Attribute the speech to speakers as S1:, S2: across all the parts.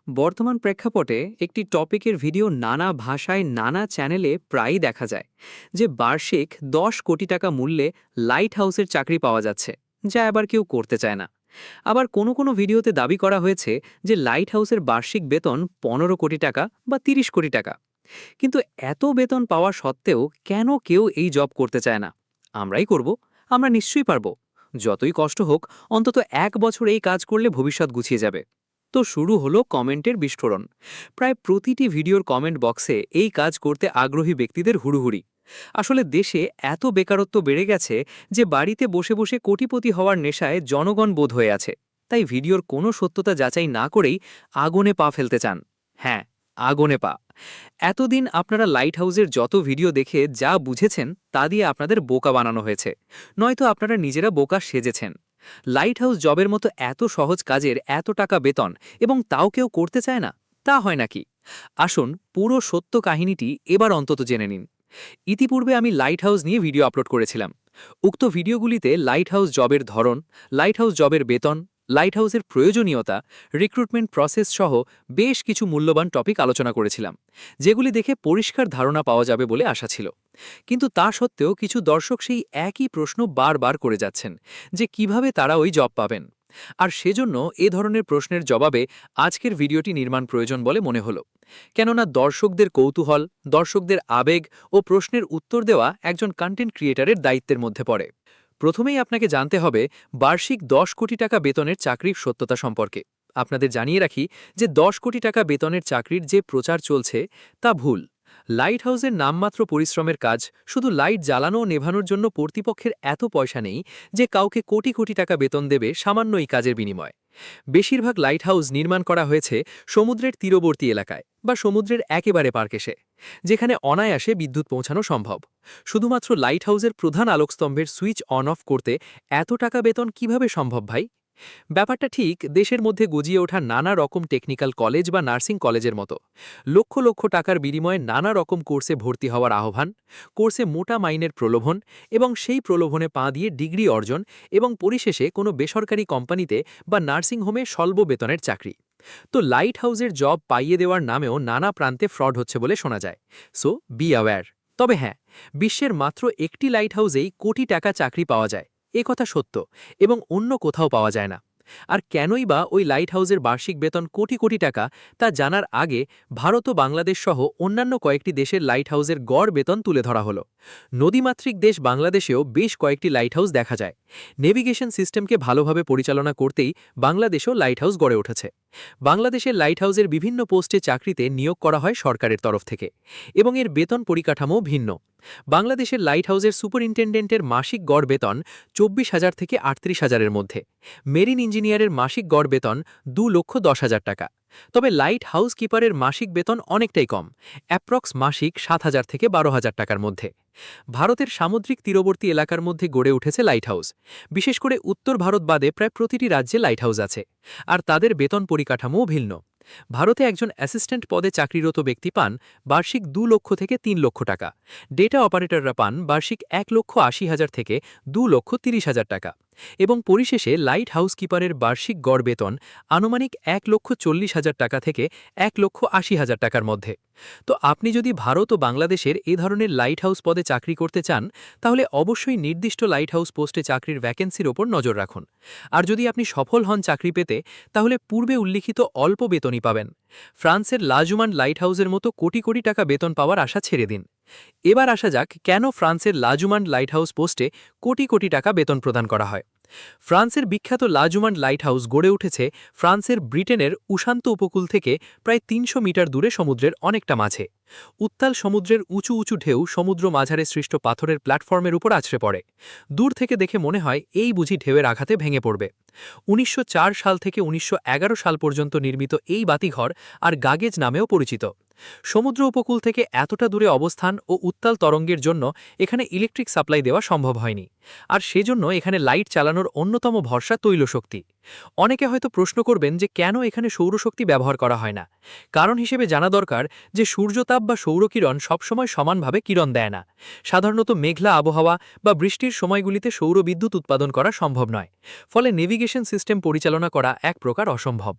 S1: বর্তমান প্রেক্ষাপটে একটি টপিকের ভিডিও নানা ভাষায় নানা চ্যানেলে প্রায়ই দেখা যায় যে বার্ষিক ১০ কোটি টাকা মূল্যে লাইট হাউসের চাকরি পাওয়া যাচ্ছে, যা আবার কেউ করতে চায় না। আবার কোনো কোনো ভিডিওতে দাবি করা হয়েছে যে লাইট হাউসের বার্ষিক বেতন ১৫ কোটি টাকা বা ৩০ কোটি টাকা। কিন্তু এত বেতন পাওয়া সত্ত্বেও কেন কেউ এই জব করতে চায় না? আমরাই করব, আমরা নিশ্চয়ই পারবো। যতই কষ্ট হোক, অন্তত ১ বছর এই কাজ করলে ভবিষ্যৎ গুছিয়ে যাবে। তো শুরু হলো কমেন্টের বিস্ফোরণ। প্রায় প্রতিটি ভিডিওর কমেন্ট বক্সে এই কাজ করতে আগ্রহী ব্যক্তিদের হুড়ুহুড়ি। আসলে দেশে এত বেকারত্ব বেড়ে গেছে যে বাড়িতে বসে বসে কোটিপতি হওয়ার নেশায় জনগণ বোধ হয়ে আছে। তাই ভিডিওর কোনো সত্যতা যাচাই না করেই আগুনে পা ফেলতে চান। হ্যাঁ, আগুনে পা। এতদিন আপনারা লাইট হাউসের যত ভিডিও দেখে যা বুঝেছেন তা দিয়ে আপনাদের বোকা বানানো হয়েছে, নয়তো আপনারা নিজেরা বোকা সেজেছেন। লাইট হাউস জবের মতো এত সহজ কাজের এত টাকা বেতন এবং তাও কেউ করতে চায় না, তা হয় নাকি? আসুন পুরো সত্য কাহিনীটি এবার অন্তত জেনে নিন। ইতিপূর্বে আমি লাইট হাউস নিয়ে ভিডিও আপলোড করেছিলাম। উক্ত ভিডিওগুলিতে লাইট হাউস জবের ধরন, লাইট হাউস জবের বেতন, লাইট হাউসের প্রয়োজনীয়তা, রিক্রুটমেন্ট প্রসেস সহ বেশ কিছু মূল্যবান টপিক আলোচনা করেছিলাম, যেগুলি দেখে পরিষ্কার ধারণা পাওয়া যাবে বলে আশা ছিল। কিন্তু তা সত্ত্বেও কিছু দর্শক সেই একই প্রশ্ন বারবার করে যাচ্ছেন যে কিভাবে তারা ওই জব পাবেন। আর সেজন্য এ ধরনের প্রশ্নের জবাবে আজকের ভিডিওটি নির্মাণ প্রয়োজন বলে মনে হলো। কেননা দর্শকদের কৌতূহল, দর্শকদের আবেগ ও প্রশ্নের উত্তর দেওয়া একজন কন্টেন্ট ক্রিয়েটরের দায়িত্বের মধ্যে পড়ে। প্রথমেই আপনাকে জানতে হবে বার্ষিক ১০ কোটি টাকা বেতনের চাকরির সত্যতা সম্পর্কে। আপনাদের জানিয়ে রাখি যে ১০ কোটি টাকা বেতনের চাকরির যে প্রচার চলছে তা ভুল। লাইট হাউসের নামমাত্র পরিশ্রমের কাজ, শুধু লাইট জ্বালানো ও নেভানোর জন্য কর্তৃপক্ষের এত পয়সা নেই যে কাউকে কোটি কোটি টাকা বেতন দেবে সামান্য এই কাজের বিনিময়। বেশিরভাগ লাইট হাউস নির্মাণ করা হয়েছে সমুদ্রের তীরবর্তী এলাকায় বা সমুদ্রের একেবারে পার্কেসে, যেখানে অনায়াসে বিদ্যুৎ পৌঁছানো সম্ভব। শুধুমাত্র লাইট হাউসের প্রধান আলোকস্তম্ভের সুইচ অন অফ করতে এত টাকা বেতন কিভাবে সম্ভব ভাই? ব্যাপারটা ঠিক দেশের মধ্যে গজিয়ে ওঠা নানা রকম টেকনিক্যাল কলেজ বা নার্সিং কলেজের মতো। লক্ষ লক্ষ টাকার বিনিময়ে নানা রকম কোর্সে ভর্তি হওয়ার আহ্বান, কোর্সে মোটা মাইনের প্রলোভন এবং সেই প্রলোভনে পা দিয়ে ডিগ্রি অর্জন এবং পরিশেষে কোনো বেসরকারি কোম্পানিতে বা নার্সিং হোমে স্বল্প বেতনের চাকরি। তো লাইট হাউসের জব পাইয়ে দেওয়ার নামেও নানা প্রান্তে ফ্রড হচ্ছে বলে শোনা যায়। So be aware. তবে হ্যাঁ, বিশ্বের মাত্র একটি লাইট হাউসেই কোটি টাকা চাকরি পাওয়া যায়, এ কথা সত্য, এবং অন্য কোথাও পাওয়া যায় না। আর কেনই বা ওই লাইট হাউসের বার্ষিক বেতন কোটি কোটি টাকা তা জানার আগে ভারত ও বাংলাদেশ সহ অন্যান্য কয়েকটি দেশের লাইট হাউসের গড় বেতন তুলে ধরা হলো। নদীমাতৃক দেশ বাংলাদেশেও বেশ কয়েকটি লাইট হাউস দেখা যায়। নেভিগেশন সিস্টেমকে ভালোভাবে পরিচালনা করতেই বাংলাদেশেও লাইট হাউস গড়ে উঠেছে। বাংলাদেশের লাইট হাউসের বিভিন্ন পোস্টে চাকরিতে নিয়োগ করা হয় সরকারের তরফ থেকে, এবং এর বেতন পরিকাঠামো ভিন্ন। বাংলাদেশের লাইট হাউসের সুপারিনটেন্ডেন্টের মাসিক গড় বেতন ২৪,০০০ থেকে ৩৮,০০০-এর মধ্যে। মেরিন ইঞ্জিনিয়ারের মাসিক গড় বেতন ২,১০,০০০ টাকা। তবে লাইট হাউসকিপারের মাসিক বেতন অনেকটাই কম, অ্যাপ্রক্স মাসিক ৭,০০০ থেকে ১২,০০০ টাকার মধ্যে। ভারতের সামুদ্রিক তীরবর্তী এলাকার মধ্যে গড়ে উঠেছে লাইট হাউস। বিশেষ করে উত্তর ভারত বাদে প্রায় প্রতিটি রাজ্যে লাইট হাউস আছে, আর তাদের বেতন পরিকাঠামোও ভিন্ন। ভারতে একজন অ্যাসিস্ট্যান্ট পদে চাকরিরত ব্যক্তি পান বার্ষিক ২ লক্ষ থেকে ৩ লক্ষ টাকা। ডেটা অপারেটররা পান বার্ষিক ১,৮০,০০০ থেকে ২,৩০,০০০ টাকা। এবং পরিশেষে লাইট হাউসকিপারের বার্ষিক গড় বেতন আনুমানিক ১,৪০,০০০ টাকা থেকে ১,৮০,০০০ টাকার মধ্যে। তো আপনি যদি ভারত ও বাংলাদেশের এ ধরনের লাইট হাউস পদে চাকরি করতে চান, তাহলে অবশ্যই নির্দিষ্ট লাইট হাউস পোস্টে চাকরির ভ্যাকেন্সির ওপর নজর রাখুন। আর যদি আপনি সফল হন চাকরি পেতে, তাহলে পূর্বে উল্লিখিত অল্প বেতনই পাবেন। ফ্রান্সের লাজুমান লাইট হাউসের মতো কোটি কোটি টাকা বেতন পাওয়ার আশা ছেড়ে দিন। এবার আসা যাক কেন ফ্রান্সের লাজুমান লাইট হাউস পোস্টে কোটি কোটি টাকা বেতন প্রদান করা হয়। ফ্রান্সের বিখ্যাত লাজুমান লাইট হাউস গড়ে উঠেছে ফ্রান্সের ব্রিটেনের উশান্ত উপকূল থেকে প্রায় ৩০০ মিটার দূরে সমুদ্রের অনেকটা মাঝে। উত্তাল সমুদ্রের উঁচু উঁচু ঢেউ সমুদ্র মাঝারে সৃষ্ট পাথরের প্ল্যাটফর্মের উপর আছড়ে পড়ে। দূর থেকে দেখে মনে হয় এই বুঝি ঢেউয়ের আঘাতে ভেঙে পড়বে। ১৯০৪ সাল থেকে ১৯১১ সাল পর্যন্ত নির্মিত এই বাতিঘর আর গাগেজ নামেও পরিচিত। সমুদ্র উপকূল থেকে এতটা দূরে অবস্থান ও উত্তাল তরঙ্গের জন্য এখানে ইলেকট্রিক সাপ্লাই দেওয়া সম্ভব হয়নি, আর সেজন্য এখানে লাইট চালানোর অন্যতম ভরসা তৈলশক্তি। অনেকে হয়তো প্রশ্ন করবেন যে কেন এখানে সৌরশক্তি ব্যবহার করা হয় না। কারণ হিসেবে জানা দরকার যে সূর্যতাপ বা সৌরকিরণ সবসময় সমানভাবে কিরণ দেয় না। সাধারণত মেঘলা আবহাওয়া বা বৃষ্টির সময়গুলিতে সৌরবিদ্যুৎ উৎপাদন করা সম্ভব নয়, ফলে নেভিগেশন সিস্টেম পরিচালনা করা এক প্রকার অসম্ভব।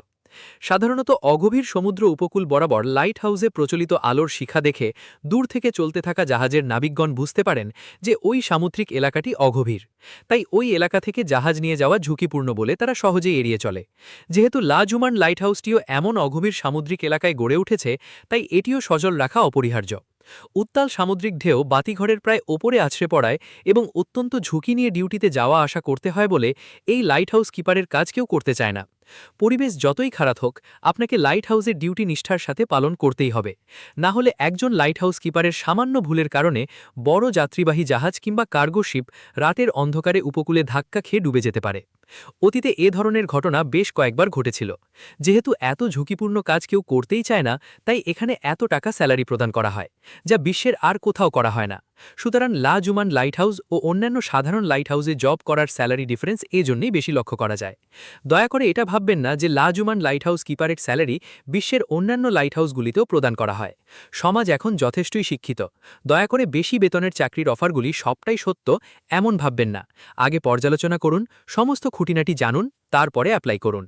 S2: সাধারণত অগভীর সমুদ্র উপকূল বরাবর লাইট হাউসে প্রচলিত আলোর শিখা দেখে দূর থেকে চলতে থাকা জাহাজের নাবিকগণ বুঝতে পারেন যে ওই সামুদ্রিক এলাকাটি অগভীর। তাই ওই এলাকা থেকে জাহাজ নিয়ে যাওয়া ঝুঁকিপূর্ণ বলে তারা সহজেই এড়িয়ে চলে। যেহেতু লা জুমান লাইট হাউসটিও এমন অগভীর সামুদ্রিক এলাকায় গড়ে উঠেছে, তাই এটিও সজল রাখা অপরিহার্য। উত্তাল সামুদ্রিক ঢেউ বাতিঘরের প্রায় ওপরে আছড়ে পড়ায় এবং অত্যন্ত ঝুঁকি নিয়ে ডিউটিতে যাওয়া আসা করতে হয় বলে এই লাইট হাউস কিপারের কাজ কেউ করতে চায় না। পরিবেশ যতই খারাপ হোক, আপনাকে লাইট হাউসের ডিউটি নিষ্ঠার সাথে পালন করতেই হবে। না হলে একজন লাইট হাউস কিপারের সামান্য ভুলের কারণে বড় যাত্রীবাহী জাহাজ কিংবা কার্গো শিপ রাতের অন্ধকারে উপকূলে ধাক্কা খেয়ে ডুবে যেতে পারে। অতীতে এ ধরনের ঘটনা বেশ কয়েকবার ঘটেছিল। যেহেতু এত ঝুঁকিপূর্ণ কাজ কেউ করতেই চায় না, তাই এখানে এত টাকা স্যালারি প্রদান করা হয়, যা বিশ্বের আর কোথাও করা হয় না। সুতরাং লা জুমান লাইট হাউস ও অন্যান্য সাধারণ লাইট হাউসে জব করার স্যালারি ডিফারেন্স এজন্যই বেশি লক্ষ্য করা যায়। দয়া করে এটা ভাববেন না যে লা জুমান লাইট হাউস কিপারের স্যালারি বিশ্বের অন্যান্য লাইট হাউসগুলিতেও প্রদান করা হয়। সমাজ এখন যথেষ্টই শিক্ষিত। দয়া করে বেশি বেতনের চাকরির অফারগুলি সবটাই সত্য এমন ভাববেন না। আগে পর্যালোচনা করুন, সমস্ত খুঁটিনাটি জানুন, তারপরে অ্যাপ্লাই করুন।